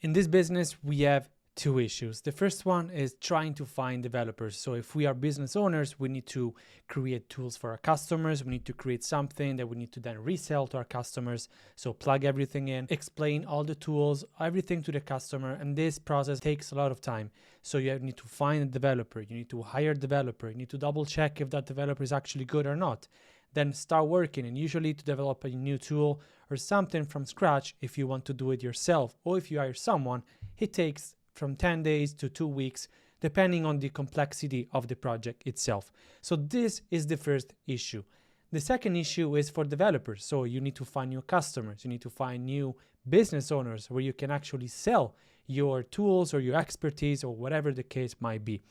In this business, we have two issues. The first one is trying to find developers. So if we are business owners, we need to create tools for our customers. We need to create something that we need to then resell to our customers. So plug everything in, explain all the tools, everything to the customer. And this process takes a lot of time. So you need to find a developer. You need to hire a developer. You need to double check if that developer is actually good or not. Then start working, and usually to develop a new tool or something from scratch, if you want to do it yourself or if you hire someone, it takes from 10 days to 2 weeks, depending on the complexity of the project itself. So this is the first issue. The second issue is for developers. So you need to find new customers. You need to find new business owners where you can actually sell your tools or your expertise or whatever the case might be.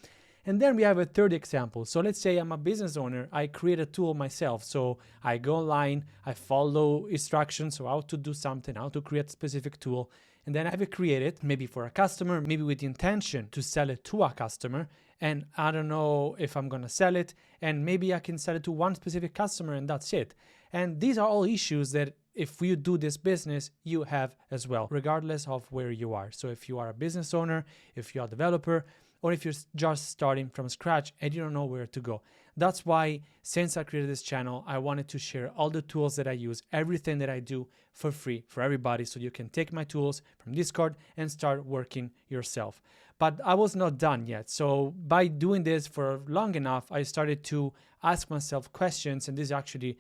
And then we have a third example. So let's say I'm a business owner. I create a tool myself. So I go online, I follow instructions, so how to do something, how to create a specific tool. And then I have it created, maybe for a customer, maybe with the intention to sell it to a customer. And I don't know if I'm going to sell it. And maybe I can sell it to one specific customer and that's it. And these are all issues that if you do this business, you have as well, regardless of where you are. So if you are a business owner, if you are a developer, or if you're just starting from scratch and you don't know where to go. That's why, since I created this channel, I wanted to share all the tools that I use, everything that I do for free for everybody, so you can take my tools from Discord and start working yourself. But I was not done yet. So by doing this for long enough, I started to ask myself questions, and these are actually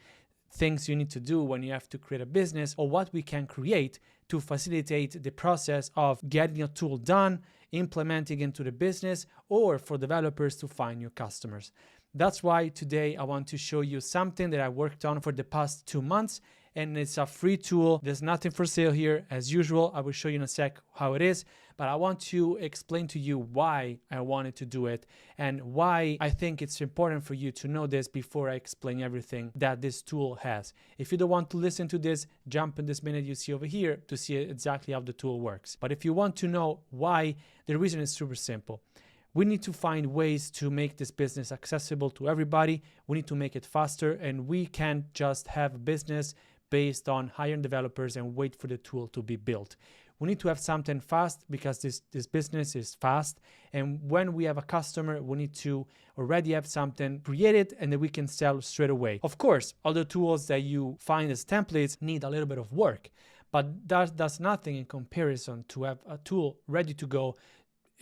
things you need to do when you have to create a business, or what we can create to facilitate the process of getting a tool done, implementing into the business, or for developers to find new customers. That's why today I want to show you something that I worked on for the past 2 months, and it's a free tool. There's nothing for sale here. As usual, I will show you in a sec how it is, but I want to explain to you why I wanted to do it and why I think it's important for you to know this before I explain everything that this tool has. If you don't want to listen to this, jump in this minute you see over here to see exactly how the tool works. But if you want to know why, the reason is super simple. We need to find ways to make this business accessible to everybody. We need to make it faster, and we can't just have a business based on hiring developers and wait for the tool to be built. We need to have something fast because this business is fast. And when we have a customer, we need to already have something created and that we can sell straight away. Of course, all the tools that you find as templates need a little bit of work, but that's nothing in comparison to have a tool ready to go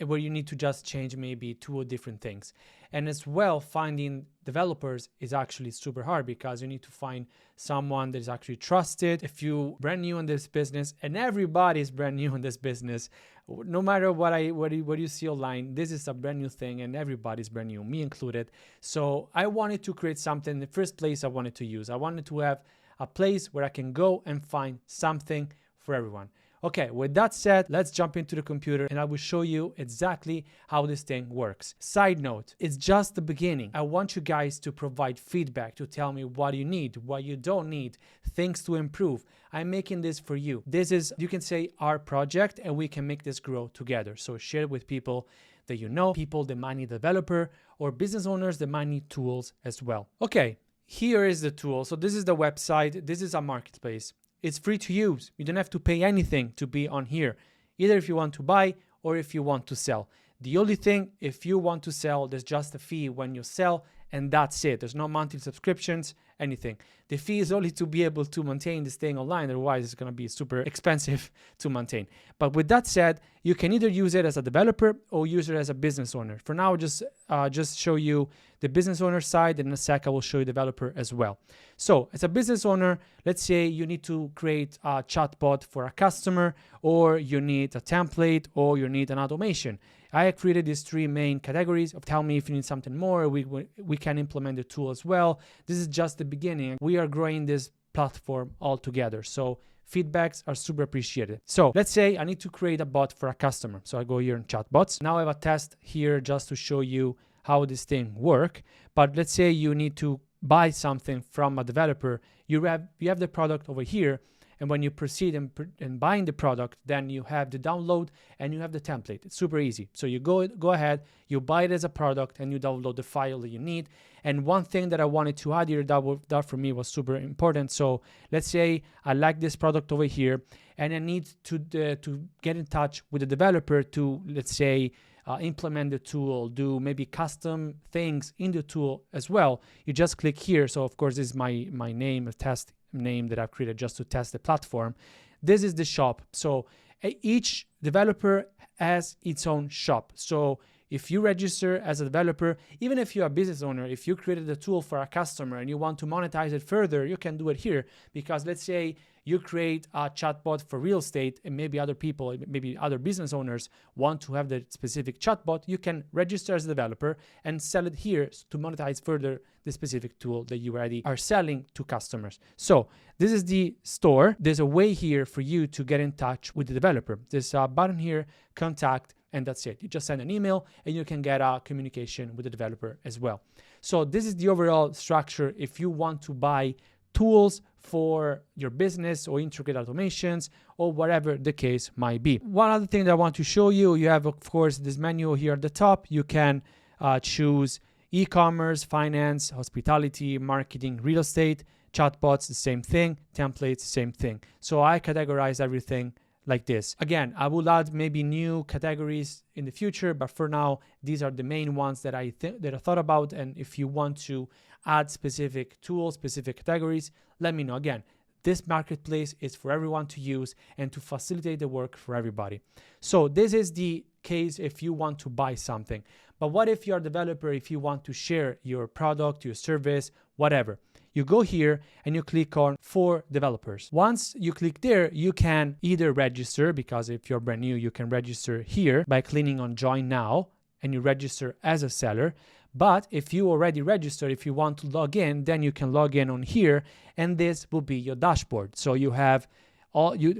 where you need to just change maybe 2 different things. And as well, finding developers is actually super hard because you need to find someone that is actually trusted. If you're brand new in this business, and everybody is brand new in this business, no matter what you see online, this is a brand new thing and everybody's brand new, me included. So I wanted to create something. In the first place I wanted to use, I wanted to have a place where I can go and find something for everyone. Okay, with that said, let's jump into the computer and I will show you exactly how this thing works. Side note, it's just the beginning. I want you guys to provide feedback, to tell me what you need, what you don't need, things to improve. I'm making this for you. This is, you can say, our project, and we can make this grow together. So share it with people that you know, people that might need a developer, or business owners that might need tools as well. Okay, here is the tool. So this is the website. This is a marketplace. It's free to use. You don't have to pay anything to be on here, either if you want to buy or if you want to sell. The only thing, if you want to sell, there's just a fee when you sell, and that's it. There's no monthly subscriptions, anything. The fee is only to be able to maintain this thing online, otherwise it's going to be super expensive to maintain. But with that said, you can either use it as a developer or use it as a business owner. For now, just show you the business owner side, and in a sec I will show you developer as well. So as a business owner, let's say you need to create a chatbot for a customer, or you need a template, or you need an automation. I created these 3 main categories of tell me if you need something more. We can implement the tool as well. This is just the beginning. We are growing this platform all together. So feedbacks are super appreciated. So let's say I need to create a bot for a customer. So I go here in chatbots. Now I have a test here just to show you how this thing works. But let's say you need to buy something from a developer. You have the product over here, And when you proceed and buying the product, then you have the download and you have the template. It's super easy. So you go ahead, you buy it as a product, and you download the file that you need. And one thing that I wanted to add here that for me was super important. So let's say I like this product over here, and I need to get in touch with the developer to, let's say, implement the tool, do maybe custom things in the tool as well. You just click here. So of course, this is my name, a test name that I've created just to test the platform. This is the shop. So each developer has its own shop. So if you register as a developer, even if you're a business owner, if you created a tool for a customer and you want to monetize it further, you can do it here. Because let's say you create a chatbot for real estate, and maybe other people, maybe other business owners want to have the specific chatbot, you can register as a developer and sell it here to monetize further the specific tool that you already are selling to customers. So this is the store. There's a way here for you to get in touch with the developer. There's a button here, contact, and that's it. You just send an email and you can get a communication with the developer as well. So this is the overall structure if you want to buy tools for your business or intricate automations or whatever the case might be. One other thing that I want to show you, you have of course this menu here at the top. You can choose e-commerce, finance, hospitality, marketing, real estate, chatbots, the same thing, templates, same thing. So I categorize everything like this. Again, I will add maybe new categories in the future, but for now, these are the main ones that I thought about. And if you want to add specific tools, specific categories, let me know. Again, this marketplace is for everyone to use and to facilitate the work for everybody. So this is the case if you want to buy something. But what if you're a developer, if you want to share your product, your service, whatever? You go here and you click on for developers. Once you click there, you can either register, because if you're brand new, you can register here by clicking on join now and you register as a seller. But if you already registered, if you want to log in, then you can log in on here and this will be your dashboard. So you have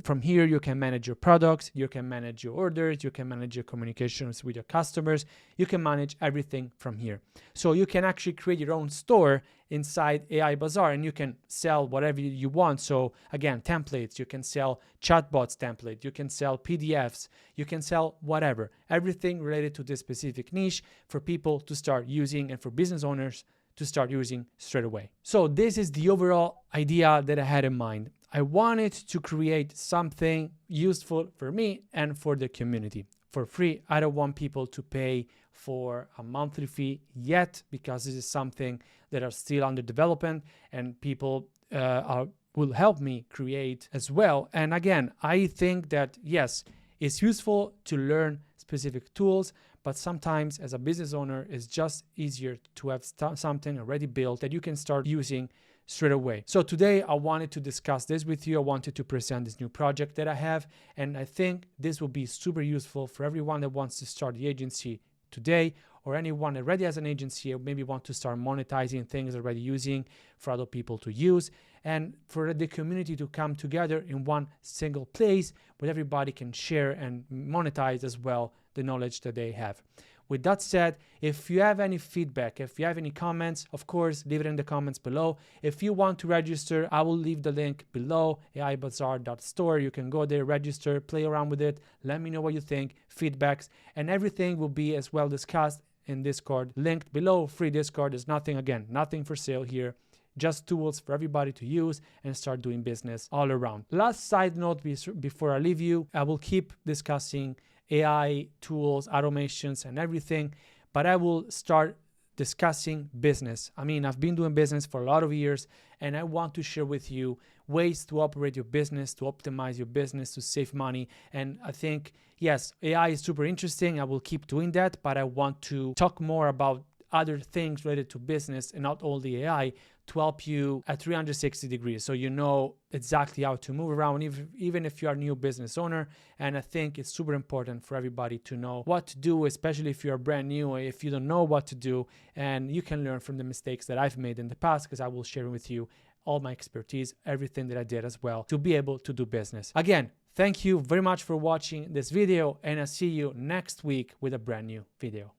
from here, you can manage your products, you can manage your orders, you can manage your communications with your customers, you can manage everything from here. So you can actually create your own store inside AI Bazaar and you can sell whatever you want. So again, templates, you can sell chatbots template, you can sell PDFs, you can sell whatever, everything related to this specific niche for people to start using and for business owners to start using straight away. So this is the overall idea that I had in mind. I wanted to create something useful for me and for the community for free. I don't want people to pay for a monthly fee yet, because this is something that are still under development and people will help me create as well. And again, I think that yes, it's useful to learn specific tools, but sometimes as a business owner, it's just easier to have something already built that you can start using straight away. So today I wanted to discuss this with you. I wanted to present this new project that I have, and I think this will be super useful for everyone that wants to start the agency today, or anyone that already has an agency or maybe want to start monetizing things already using for other people to use, and for the community to come together in one single place where everybody can share and monetize as well the knowledge that they have. With that said, if you have any feedback, if you have any comments, of course, leave it in the comments below. If you want to register, I will leave the link below, aibazaar.store. You can go there, register, play around with it. Let me know what you think, feedbacks, and everything will be as well discussed in Discord, linked below. Free Discord. There's nothing, again, nothing for sale here. Just tools for everybody to use and start doing business all around. Last side note before I leave you, I will keep discussing AI tools, automations, and everything, but I will start discussing business. I mean, I've been doing business for a lot of years, and I want to share with you ways to operate your business, to optimize your business, to save money. And I think, yes, AI is super interesting. I will keep doing that, but I want to talk more about other things related to business and not only AI, to help you at 360 degrees. So you know exactly how to move around, even if you are a new business owner. And I think it's super important for everybody to know what to do, especially if you're brand new or if you don't know what to do. And you can learn from the mistakes that I've made in the past, because I will share with you all my expertise, everything that I did as well to be able to do business. Again, thank you very much for watching this video, and I'll see you next week with a brand new video.